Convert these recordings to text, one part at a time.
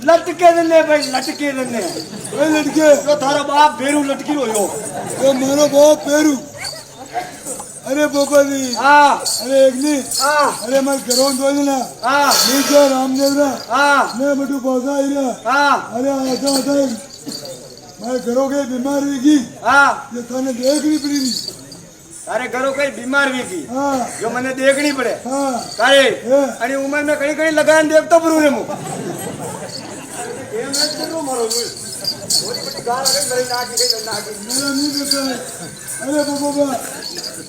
लटके दने भाई लटके दने भाई लटके तो थारा बाप बेरू लटकी रोयो तो मारो बाप बेरू अरे बाबा जी हाँ अरे एक नहीं हाँ अरे मैं घरों दो ना हाँ नीचे रामदेव रा हाँ मैं बटू पौधा ही रहा हाँ अरे आता आता मैं घरों के बीमार हुई की हाँ ये थाने देखनी पड़ी तारे घरों कई बीमार हुई की हाँ जो मैंने देखनी पड़े हाँ तारे ये अरे उम्र में कहीं कहीं लगान देखतो परू रे मु मेरा नहीं देता है अरे बाबा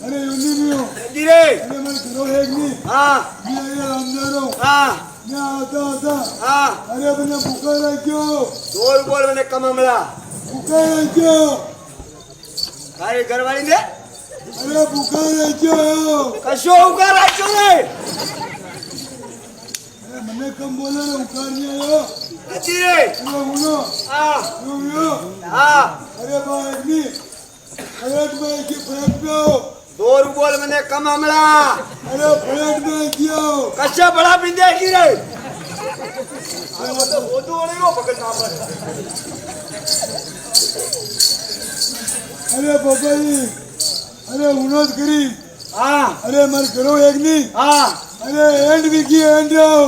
अरे यूनी भी हो धीरे अरे मैं घरों एक नहीं हाँ मैं ये रामदेव रो हाँ मैं आता आता हाँ अरे मैंने भूखा रह क्यों जोर बोल मैंने कमला भूखा रह क्यों तारे घर वाली ने अरे भूखा रह क्यों कशो उगा राख्यो रे अरे मैंने कम बोला ना उखाड़ नहीं आयो धीरे अरे उनो हाँ यो हाँ अरे भाई नहीं फ्लैट में की फ्लैट पे हो जोर बोल मैंने कमला अरे फ्लैट में क्यों कशा बड़ा बिंदे की रे अरे वो तो वाले रो पकड़ ना पर अरे बाबा जी अरे उन्नत करी हाँ अरे मर करो एक नहीं हाँ अरे एंड भी किया एंड आओ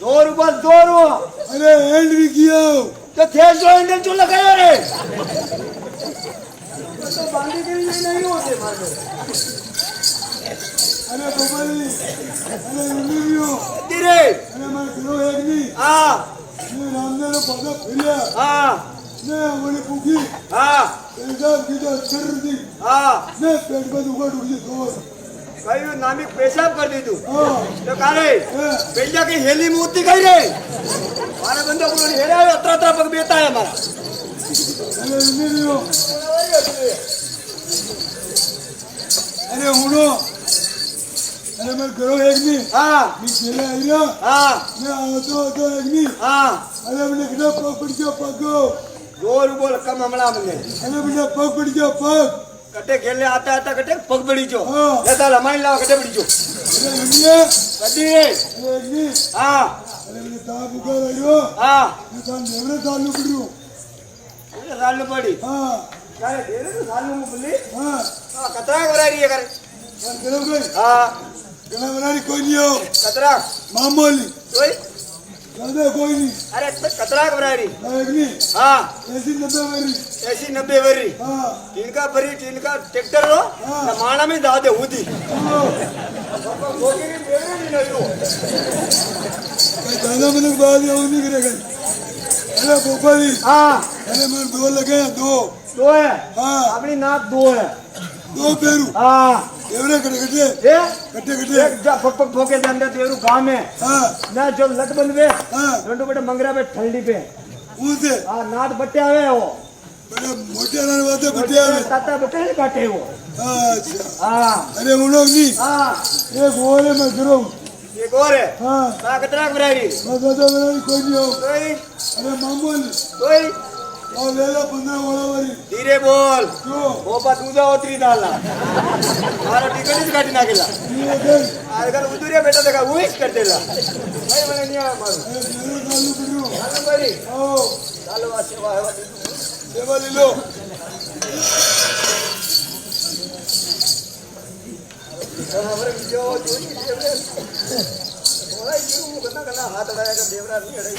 जोर बोल जोर अरे एंड भी किया तो थे जो इंजन चो लगायो रे तो बांधी के लिए नहीं होते मारे अरे बाबा जी अरे उन्नी भी हो धीरे अरे मर करो एक नहीं हाँ मैं रामदेव रो पौधा फिरिया हाँ मैं बोली पूछी हाँ पैसा किधर कर दी हाँ मैं पेट में दुखा डूब जी तो कई नामी पेशाब कर दी तू हाँ तो कारे पेजा की हेली मूर्ति कही रे मारे बंदे को हेरा है अतरा अतरा पग बेता है हमारा अरे उन्नी भी हो अरे उनो अरे मैं करो एक नहीं हाँ मैं चले आई ना हाँ मैं आता आता एक नहीं हाँ अरे मैंने कितना पग पड़ गया पगो जोर बोल कम हमला मैंने अरे मैंने पग पड़ गया पग कटे खेलने आता आता कटे पग बड़ी चो हाँ। लेता लमाई लाओ कटे बड़ी चो अरे उन्नी कटी रे अरे एक नहीं हाँ अरे मैंने ताप उगा रही हो हाँ मैं तान देवरे चालू करूँ साल पड़ी हाँ यार देरे तो साल में बोली हाँ हाँ कतरा करा रही है करे और करो कोई हाँ गला बनानी कोई नहीं हो कतरा मामूली कोई ज्यादा कोई नहीं अरे तो कतरा करा रही हाँ, एक नहीं हाँ ऐसी 90 मेरी ऐसी 90 वरी हाँ टिनका भरी टिनका ट्रैक्टर रो हाँ। ना माना में दादे हुदी हाँ गोगी की बेरे नहीं हो दादा मैंने बात ये नहीं करेगा अरे बोपा जी हाँ अरे मेरे दो लगे हैं दो दो है हाँ अपनी नाक दो है दो पेरू हाँ देवरे कटे कटे ये कटे कटे एक जा फक फक फोके दंडे तेरू गांव में हाँ ना जो लट बनवे हाँ रंडो बेटे मंगरा पे ठंडी पे उनसे हाँ नाद बट्टे आवे वो बड़े मोटे आने वाले बटे आवे ताता बट्टे नहीं काटे वो अच्छा हाँ अरे उन लोग नहीं हाँ एक और है मैं करूँ एक और है हाँ ना कतरा करा रही मैं दादा मेरा कोई नहीं हो कोई अरे मामूली कोई और ले लो 15 वाला वाली धीरे बोल क्यों वो बात उजा उतरी डाला हमारा टिकट ही काटी ना गेला ये देख अगर उतरिया बेटा देखा वो ही कर देला भाई मैंने नहीं आया मारो अरे मेरे चालू करूँ चलो भाई आओ चलो आ सेवा है सेवा ले लो हमारे जो जोड़ी देवरा थोड़ा ही क्यों करना करना हाथ लगाएगा देवरा नहीं अड़ाई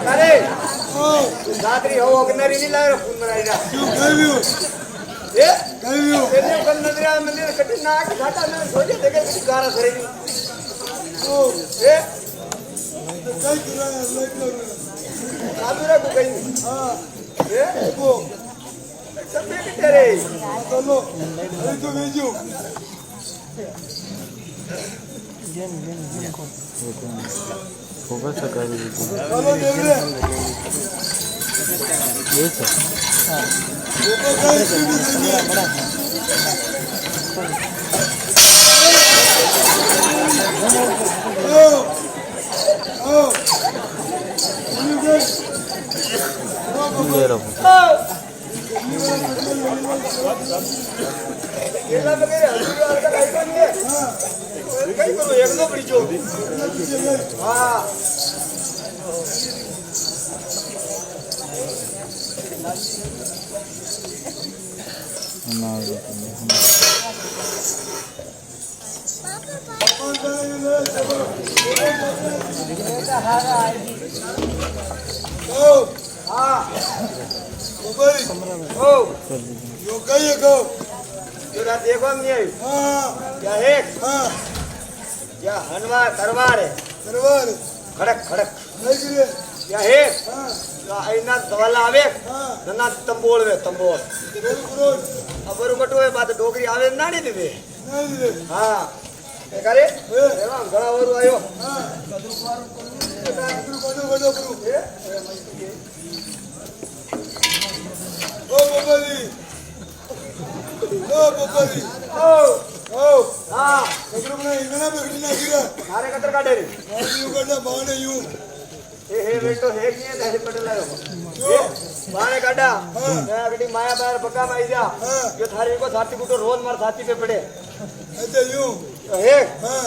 अरे रात्रि हो अगनरी नहीं लग रहा फोन बनाई जा क्यों कहीं भी हो ये कहीं भी हो तेरे कल नजरिया मंदिर कटी नाक घाटा में सोचे देखे कुछ गारा करेगी ओ ये तो कहीं किराया लाइट लग रहा चालू रखो कहीं हाँ ये वो सब देख तेरे चलो अरे तो भेजो फोकस कर चलो देवरे કેટલા વગેરે હજુ અડધા લાઈકો છે કઈ કરું એકલો પડી જો હા देखो क्या है क्या हनवा तरवार है खड़क खड़क क्या है आईना दवाला आवे नना तंबोल वे तंबोल अबरू कटो है बात डोगरी आवे ना नहीं दे हां करे एवा घणा वरु आयो ओ बाबाजी हां कचरो बना इंगना बेटी ना गिरा मारे कतर काढे रे यू करना बाणे यू हे बेटो हे किए दाढ़ी पटल आयो जो बाणे काढा मैं अगडी माया बाहर पक्का माई जा जो थारी को छाती कुटो रोज मार छाती पे पड़े ऐसे यू हे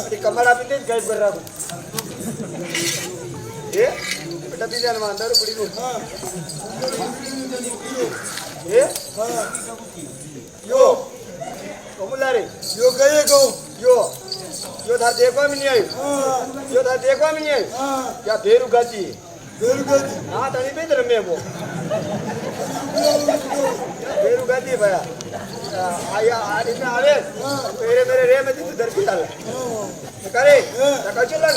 ती कमरा पिंदे गायब कर रहा हे बेटा भी जान अंदर पड़ी को हां हे हां यो कमुलारे यो कहे को यो था देखो में नहीं आई यो था देखो में नहीं आई क्या भेरू गाची हां तनी पे रमे वो भेरू गाची भया आया आदि में आवे मेरे रे में जित दर की डाल करे कचला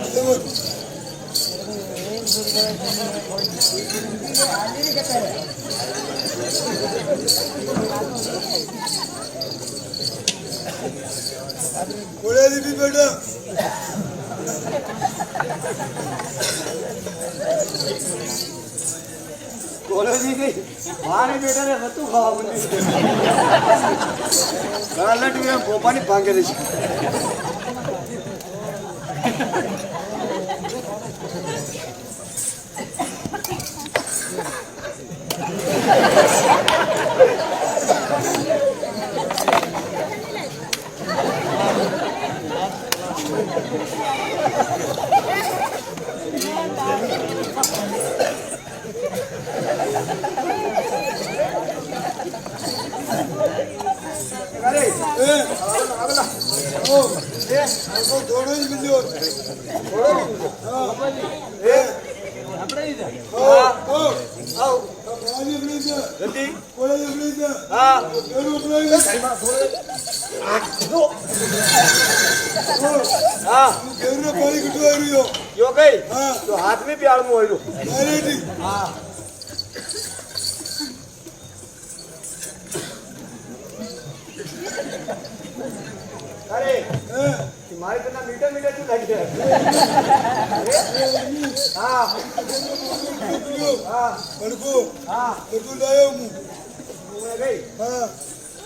लोग कोड़े भी बेटा कॉलेज गई मारे बेटा ने हतु खावा मुंडी गालट में गोपानी भांगे रे यो गई तो हाथ में प्यार में होइलो हां अरे तुम्हारे तो ना मीटर मीटर क्यों लग गया हां हां बड़को हां तो लायो मु गई हां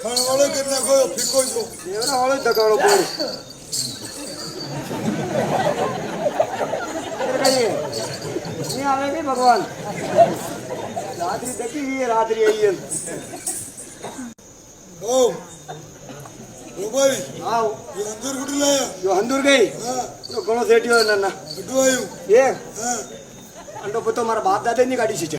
खाने वाले करना को फिको जो देवरा वाले दगाड़ो बोल नहीं आवेगी भगवान रात्रि देखी ही रात्रि आई है ओ રોબાઈ હા એ અંદર ગુડી લાયા જો હંદુર ગઈ હા તો ઘણો સેટ્યો નાના બધું આવ્યું એ હા અંડો પોતો મારા બાપ દાદા ની ગાડી છે